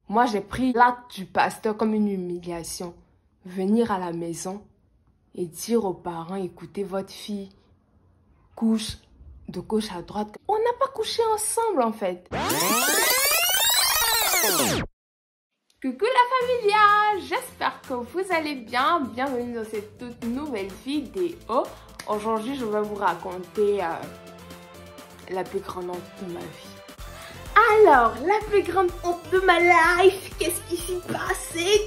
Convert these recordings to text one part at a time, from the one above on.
Moi, j'ai pris l'acte du pasteur comme une humiliation. Venir à la maison et dire aux parents, écoutez, votre fille couche de gauche à droite. On n'a pas couché ensemble, en fait. Coucou la familia, j'espère que vous allez bien. Bienvenue dans cette toute nouvelle vidéo. Aujourd'hui, je vais vous raconter la plus grande honte de ma vie. Alors, la plus grande honte de ma life, qu'est-ce qui s'est passé?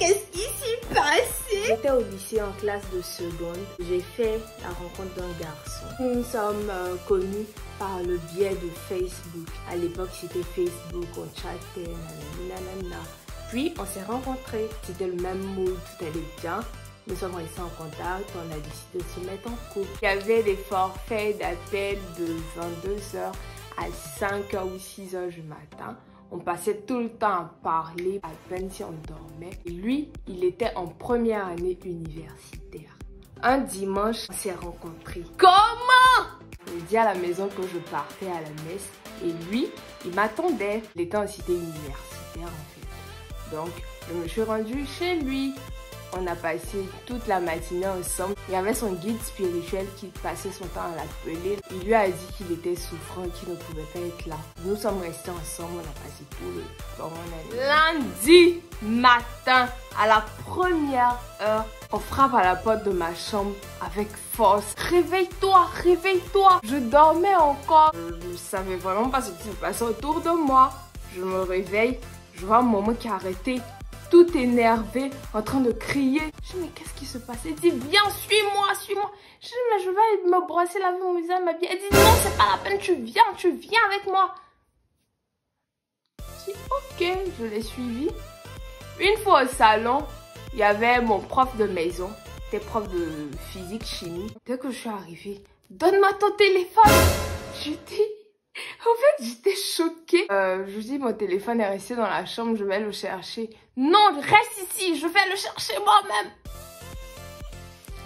J'étais au lycée en classe de seconde. J'ai fait la rencontre d'un garçon. Nous sommes connus par le biais de Facebook. À l'époque, c'était Facebook, on chattait, nanana. Puis, on s'est rencontrés. C'était le même mood, tout allait bien. Nous sommes restés en contact, on a décidé de se mettre en couple. Il y avait des forfaits d'appel de 22h à 5h ou 6h du matin. On passait tout le temps à parler, à peine si on dormait. Et lui, il était en première année universitaire. Un dimanche, on s'est rencontrés. Comment? J'ai dit à la maison que je partais à la messe. Et lui, il m'attendait. Il était en cité universitaire en fait. Donc, je me suis rendue chez lui. On a passé toute la matinée ensemble. Il y avait son guide spirituel qui passait son temps à l'appeler. Il lui a dit qu'il était souffrant et qu'il ne pouvait pas être là. Nous sommes restés ensemble, on a passé tout le temps. Lundi matin, à la première heure, on frappe à la porte de ma chambre avec force. Réveille-toi, réveille-toi. Je dormais encore. Je ne savais vraiment pas ce qui se passait autour de moi. Je me réveille, je vois maman qui a arrêté, tout énervé, en train de crier. Je dis, mais qu'est-ce qui se passe? Elle dit, viens, suis-moi, suis-moi. Je dis, mais je vais me brosser la vie, mon visage, m'habiller. Elle dit, non, c'est pas la peine, tu viens avec moi. Je dis, ok, je l'ai suivi. Une fois au salon, il y avait mon prof de maison, c'était prof de physique, chimie. Dès que je suis arrivée, donne-moi ton téléphone. Je dis, en fait, j'étais choquée. Je dis, mon téléphone est resté dans la chambre, je vais le chercher. Non, reste ici, je vais le chercher moi-même.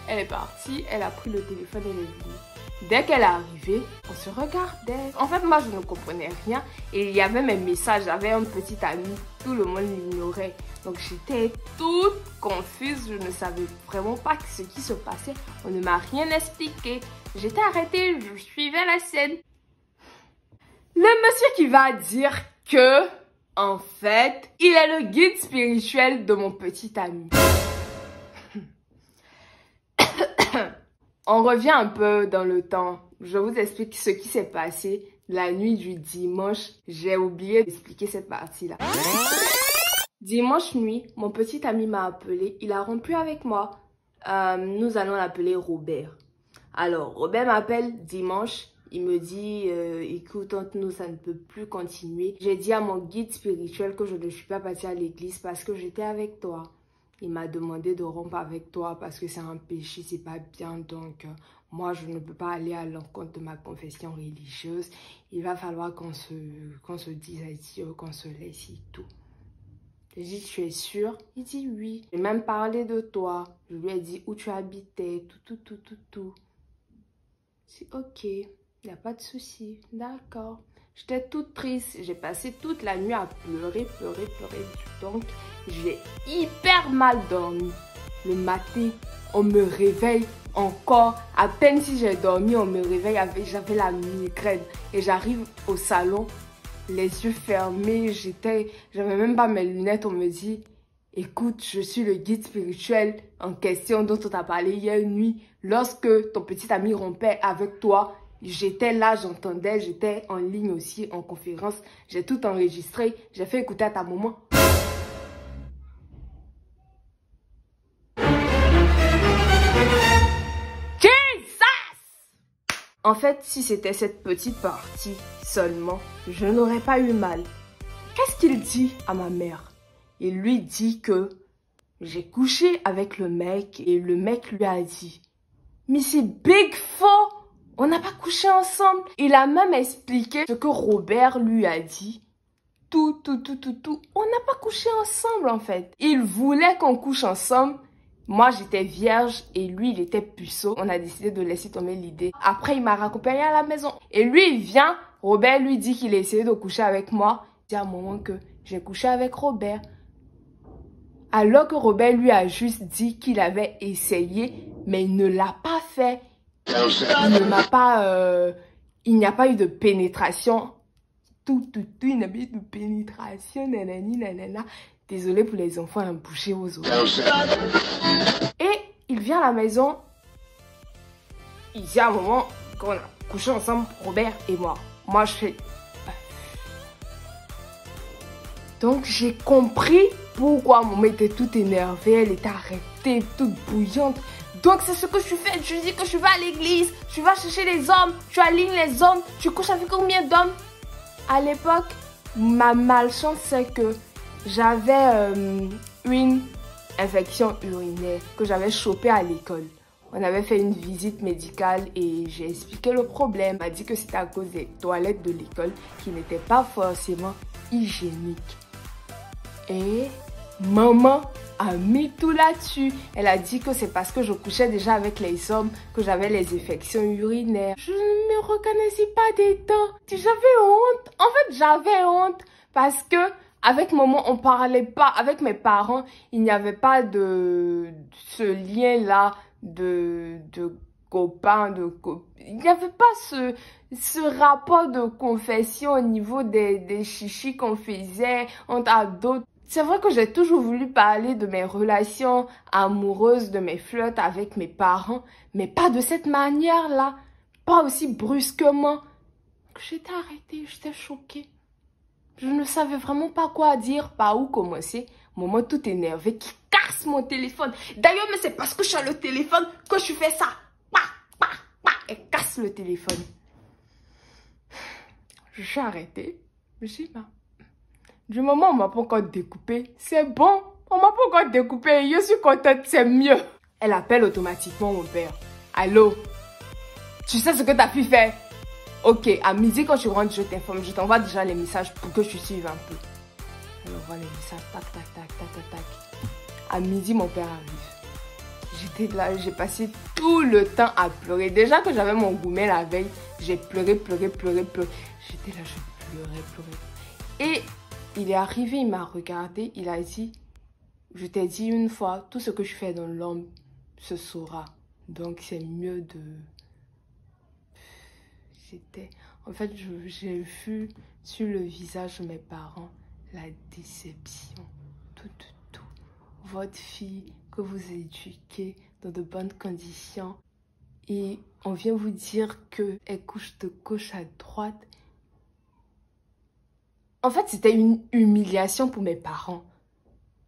Elle est partie, elle a pris le téléphone et elle est venue. Dès qu'elle est arrivée, on se regardait. En fait, moi, je ne comprenais rien. Et il y avait mes messages, j'avais un petit ami, tout le monde l'ignorait. Donc, j'étais toute confuse, je ne savais vraiment pas ce qui se passait. On ne m'a rien expliqué. J'étais arrêtée, je suivais la scène. Le monsieur qui va dire que, en fait, il est le guide spirituel de mon petit ami. On revient un peu dans le temps. Je vous explique ce qui s'est passé la nuit du dimanche. J'ai oublié d'expliquer cette partie-là. Dimanche nuit, mon petit ami m'a appelé. Il a rompu avec moi. Nous allons l'appeler Robert. Alors, Robert m'appelle dimanche. Il me dit, écoute, entre nous, ça ne peut plus continuer. J'ai dit à mon guide spirituel que je ne suis pas partie à l'église parce que j'étais avec toi. Il m'a demandé de rompre avec toi parce que c'est un péché, c'est pas bien. Donc, moi, je ne peux pas aller à l'encontre de ma confession religieuse. Il va falloir qu'on se dise adieu, qu'on se laisse et tout. J'ai dit, tu es sûr? Il dit oui. J'ai même parlé de toi. Je lui ai dit où tu habitais, tout. J'ai dit, ok. Il n'y a pas de souci, d'accord. J'étais toute triste. J'ai passé toute la nuit à pleurer. Donc, j'ai hyper mal dormi. Le matin, on me réveille encore. À peine si j'ai dormi, on me réveille. J'avais la migraine. Et j'arrive au salon, les yeux fermés. J'avais même pas mes lunettes. On me dit, écoute, je suis le guide spirituel en question dont on t'a parlé hier nuit. Lorsque ton petit ami rompait avec toi, j'étais là, j'entendais, j'étais en ligne aussi, en conférence. J'ai tout enregistré. J'ai fait écouter à ta maman. Jesus! En fait, si c'était cette petite partie seulement, je n'aurais pas eu mal. Qu'est-ce qu'il dit à ma mère? Il lui dit que j'ai couché avec le mec et le mec lui a dit, mais c'est big faux! On n'a pas couché ensemble. Il a même expliqué ce que Robert lui a dit. Tout. On n'a pas couché ensemble en fait. Il voulait qu'on couche ensemble. Moi, j'étais vierge et lui, il était puceau. On a décidé de laisser tomber l'idée. Après, il m'a raccompagné à la maison. Et lui, il vient. Robert lui dit qu'il a essayé de coucher avec moi. Il dit à un moment que j'ai couché avec Robert. Alors que Robert lui a juste dit qu'il avait essayé, mais il ne l'a pas fait. Il n'y a pas eu de pénétration. Il n'y a pas eu de pénétration, nanani, nanana. Désolée pour les enfants, hein, bouchez vos oreilles. Et il vient à la maison. Il dit à un moment qu'on a couché ensemble, Robert et moi. Moi, je fais... Donc, j'ai compris pourquoi maman était toute énervée. Elle était arrêtée, toute bouillante. Donc, c'est ce que je fais. Je dis que je vais à l'église. Je vais chercher les hommes. Tu alignes les hommes. Tu couches avec combien d'hommes? À l'époque, ma malchance, c'est que j'avais une infection urinaire que j'avais chopée à l'école. On avait fait une visite médicale et j'ai expliqué le problème. Elle m'a dit que c'était à cause des toilettes de l'école qui n'étaient pas forcément hygiéniques. Et maman a mis tout là-dessus. Elle a dit que c'est parce que je couchais déjà avec les hommes que j'avais les infections urinaires. Je ne me reconnaissais pas dedans. J'avais honte. En fait, j'avais honte parce que avec maman, on parlait pas. Avec mes parents, il n'y avait pas de ce lien-là de copains, il n'y avait pas ce rapport de confession au niveau des chichis qu'on faisait entre adultes. C'est vrai que j'ai toujours voulu parler de mes relations amoureuses, de mes flirts avec mes parents, mais pas de cette manière-là, pas aussi brusquement. J'étais arrêtée, j'étais choquée. Je ne savais vraiment pas quoi dire, par où commencer. Maman tout énervée qui casse mon téléphone. D'ailleurs, mais c'est parce que je suis à le téléphone que je fais ça. Elle casse le téléphone. Je suis arrêtée. Je suis là. Du moment où on m'a pas encore découpé, c'est bon. On m'a pas encore découpé. Je suis contente, c'est mieux. Elle appelle automatiquement mon père. Allô? Tu sais ce que tu as pu faire? Ok, à midi quand tu rentres, je t'informe. Je t'envoie déjà les messages pour que tu suives un peu. Elle envoie les messages. Tac, tac, tac, tac, tac, tac. À midi, mon père arrive. J'étais là, j'ai passé tout le temps à pleurer. Déjà que j'avais mon gourmet la veille, j'ai pleuré. J'étais là, je pleurais. Et il est arrivé, il m'a regardé, il a dit, je t'ai dit une fois, tout ce que je fais dans l'homme se saura. Donc c'est mieux de... En fait, j'ai vu sur le visage de mes parents la déception. Tout. Votre fille que vous éduquez dans de bonnes conditions et on vient vous dire qu'elle couche de gauche à droite. En fait, c'était une humiliation pour mes parents.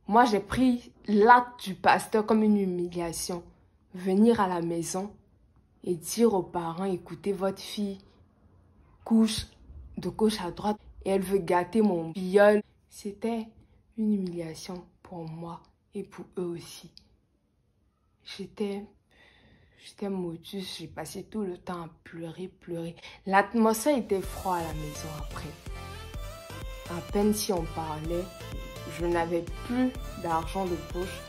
Moi, j'ai pris l'acte du pasteur comme une humiliation. Venir à la maison et dire aux parents, écoutez, votre fille couche de gauche à droite et elle veut gâter mon filleul. C'était une humiliation pour moi et pour eux aussi. J'étais maudite, j'ai passé tout le temps à pleurer. L'atmosphère était froide à la maison après. À peine si on parlait, je n'avais plus d'argent de poche.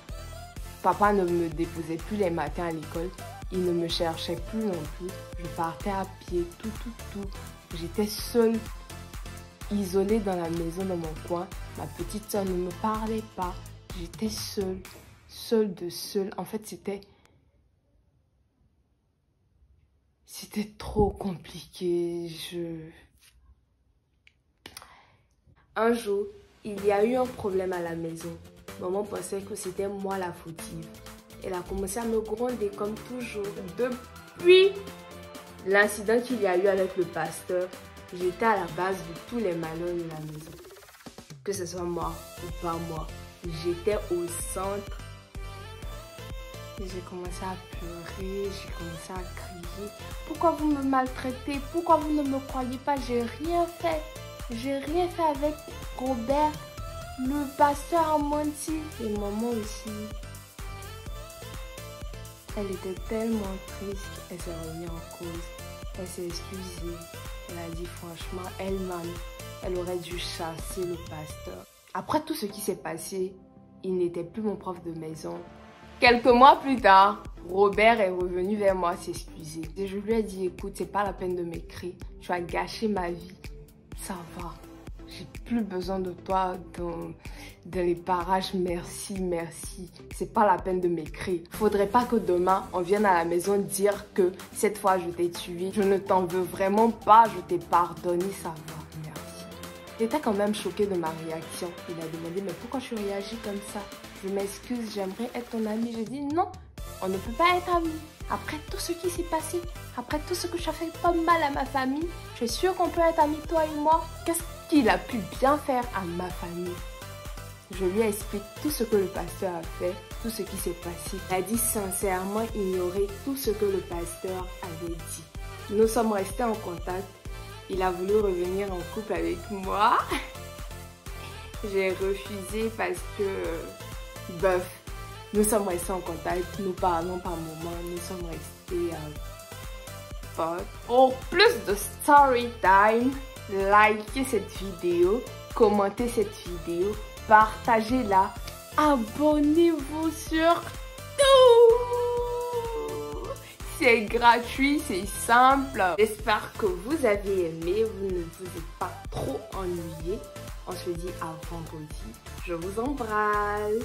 Papa ne me déposait plus les matins à l'école. Il ne me cherchait plus non plus. Je partais à pied, tout. J'étais seule, isolée dans la maison, dans mon coin. Ma petite soeur ne me parlait pas. J'étais seule. En fait, c'était trop compliqué. Un jour, il y a eu un problème à la maison. Maman pensait que c'était moi la fautive. Elle a commencé à me gronder comme toujours. Depuis l'incident qu'il y a eu avec le pasteur, j'étais à la base de tous les malheurs de la maison. Que ce soit moi ou pas moi, j'étais au centre. J'ai commencé à pleurer, j'ai commencé à crier. Pourquoi vous me maltraitez? Pourquoi vous ne me croyez pas? J'ai rien fait. J'ai rien fait avec Robert. Le pasteur a menti. Et maman aussi. Elle était tellement triste. Elle s'est remise en cause. Elle s'est excusée. Elle a dit franchement, elle-même, elle aurait dû chasser le pasteur. Après tout ce qui s'est passé, il n'était plus mon prof de maison. Quelques mois plus tard, Robert est revenu vers moi s'excuser. Je lui ai dit, écoute, c'est pas la peine de m'écrire. Tu as gâché ma vie. Ça va. J'ai plus besoin de toi dans les parages. Merci, merci. C'est pas la peine de m'écrire. Faudrait pas que demain, on vienne à la maison dire que cette fois, je t'ai tué. Je ne t'en veux vraiment pas. Je t'ai pardonné, ça va. Merci. Il était quand même choqué de ma réaction. Il a demandé, mais pourquoi tu réagis comme ça? Je m'excuse, j'aimerais être ton ami. J'ai dit, non, on ne peut pas être amis. Après tout ce qui s'est passé, après tout ce que tu as fait pas mal à ma famille, je suis sûre qu'on peut être amis, toi et moi. Qu'est-ce qu'il a pu bien faire à ma famille? Je lui explique tout ce que le pasteur a fait, tout ce qui s'est passé. Il a dit sincèrement ignorer tout ce que le pasteur avait dit. Nous sommes restés en contact. Il a voulu revenir en couple avec moi. J'ai refusé parce que, bof, nous sommes restés en contact, nous parlons par moments, nous sommes restés potes. Pour plus de story time, likez cette vidéo, commentez cette vidéo, partagez-la, abonnez-vous surtout. C'est gratuit, c'est simple. J'espère que vous avez aimé, vous ne vous êtes pas trop ennuyé. On se dit à vendredi. Je vous embrasse.